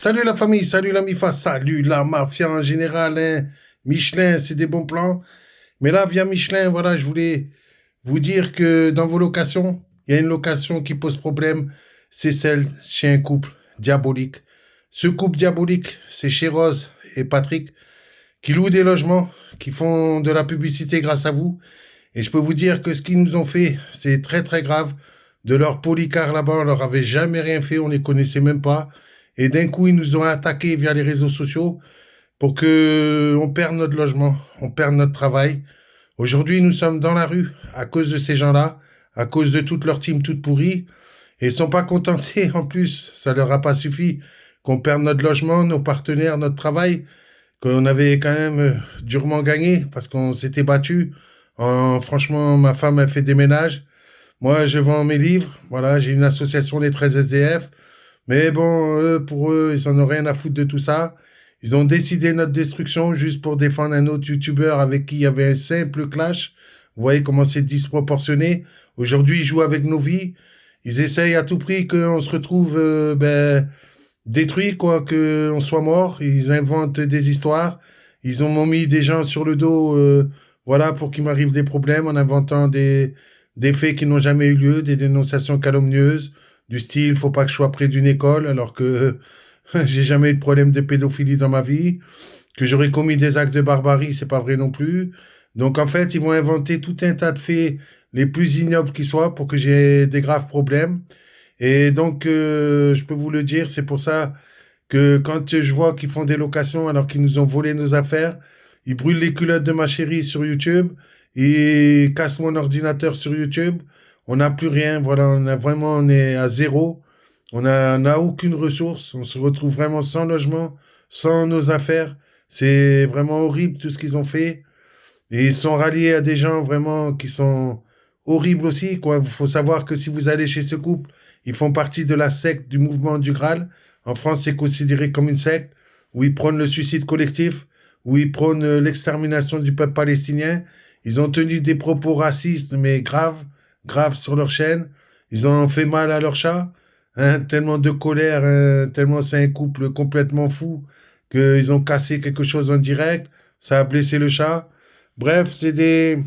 Salut la famille, salut la MIFA, salut la mafia en général, hein. Michelin, c'est des bons plans. Mais là, via Michelin, voilà, je voulais vous dire que dans vos locations, il y a une location qui pose problème. C'est celle chez un couple diabolique. Ce couple diabolique, c'est chez Rose et Patrick qui louent des logements, qui font de la publicité grâce à vous. Et je peux vous dire que ce qu'ils nous ont fait, c'est très très grave. De leur polycar là-bas, on leur avait jamais rien fait, on les connaissait même pas. Et d'un coup, ils nous ont attaqués via les réseaux sociaux pour que on perde notre logement, on perde notre travail. Aujourd'hui, nous sommes dans la rue à cause de ces gens-là, à cause de toute leur team toute pourrie. Et ils sont pas contentés. En plus, ça leur a pas suffi qu'on perde notre logement, nos partenaires, notre travail, qu'on avait quand même durement gagné parce qu'on s'était battu. Franchement, ma femme a fait des ménages. Moi, je vends mes livres. Voilà, j'ai une association des 13 SDF. Mais bon, pour eux, ils en ont rien à foutre de tout ça. Ils ont décidé notre destruction juste pour défendre un autre youtubeur avec qui il y avait un simple clash. Vous voyez comment c'est disproportionné. Aujourd'hui, ils jouent avec nos vies. Ils essayent à tout prix qu'on se retrouve détruits, quoi, qu'on soit mort. Ils inventent des histoires. Ils ont mis des gens sur le dos, voilà, pour qu'il m'arrive des problèmes en inventant des faits qui n'ont jamais eu lieu, des dénonciations calomnieuses, du style, faut pas que je sois près d'une école, alors que j'ai jamais eu de problème de pédophilie dans ma vie, que j'aurais commis des actes de barbarie, c'est pas vrai non plus. Donc en fait, ils vont inventer tout un tas de faits les plus ignobles qui soient pour que j'ai des graves problèmes. Et donc, je peux vous le dire, c'est pour ça que quand je vois qu'ils font des locations alors qu'ils nous ont volé nos affaires, ils brûlent les culottes de ma chérie sur YouTube, ils cassent mon ordinateur sur YouTube, on n'a plus rien, voilà, on est à zéro, on n'a aucune ressource, on se retrouve vraiment sans logement, sans nos affaires, c'est vraiment horrible tout ce qu'ils ont fait, et ils sont ralliés à des gens vraiment qui sont horribles aussi, quoi. Il faut savoir que si vous allez chez ce couple, ils font partie de la secte du mouvement du Graal. En France, c'est considéré comme une secte où ils prônent le suicide collectif, où ils prônent l'extermination du peuple palestinien. Ils ont tenu des propos racistes, mais graves, graves sur leur chaîne. Ils ont fait mal à leur chat, hein, tellement de colère, hein, tellement c'est un couple complètement fou qu'ils ont cassé quelque chose en direct. Ça a blessé le chat. Bref, c'est des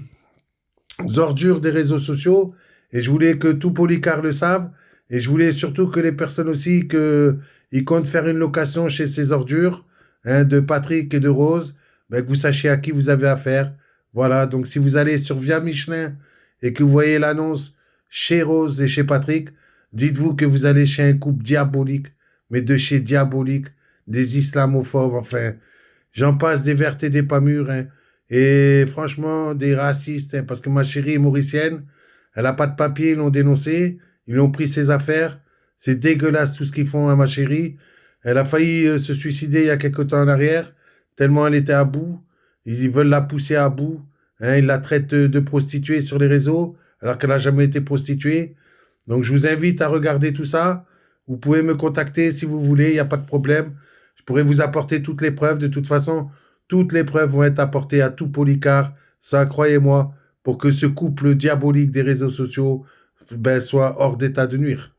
ordures des réseaux sociaux et je voulais que tout Polycar le sache et je voulais surtout que les personnes aussi que ils comptent faire une location chez ces ordures, hein, de Patrick et de Rose, ben, que vous sachiez à qui vous avez affaire. Voilà, donc si vous allez sur Via Michelin et que vous voyez l'annonce chez Rose et chez Patrick, dites-vous que vous allez chez un couple diabolique, mais de chez diabolique, des islamophobes, enfin, j'en passe des vertes et des pas mûres, hein. Et franchement, des racistes, hein, parce que ma chérie est mauricienne, elle a pas de papier, ils l'ont dénoncé, ils lui ont pris ses affaires. C'est dégueulasse tout ce qu'ils font à ma chérie. Elle a failli se suicider il y a quelque temps en arrière, tellement elle était à bout. Ils veulent la pousser à bout, hein, ils la traitent de prostituée sur les réseaux, alors qu'elle n'a jamais été prostituée. Donc je vous invite à regarder tout ça. Vous pouvez me contacter si vous voulez, il n'y a pas de problème. Je pourrais vous apporter toutes les preuves. De toute façon, toutes les preuves vont être apportées à tout Polycar, ça croyez-moi, pour que ce couple diabolique des réseaux sociaux ben, soit hors d'état de nuire.